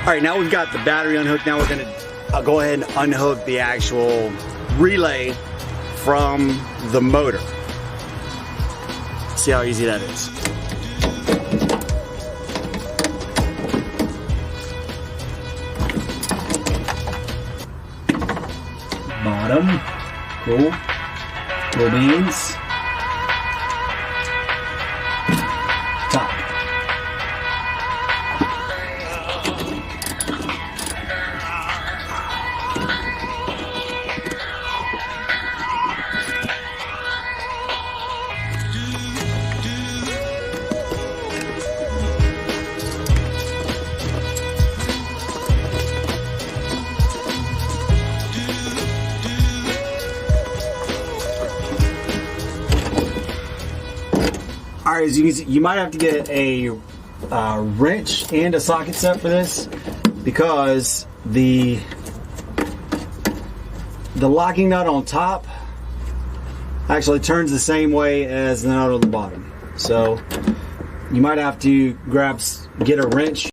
All right, now we've got the battery unhooked. Now we're gonna go ahead and unhook the actual relay from the motor. See how easy that is. Bottom, cool. Cool beans. Top. All right, as you can see, you might have to get a wrench and a socket set for this because the locking nut on top actually turns the same way as the nut on the bottom. So you might have to get a wrench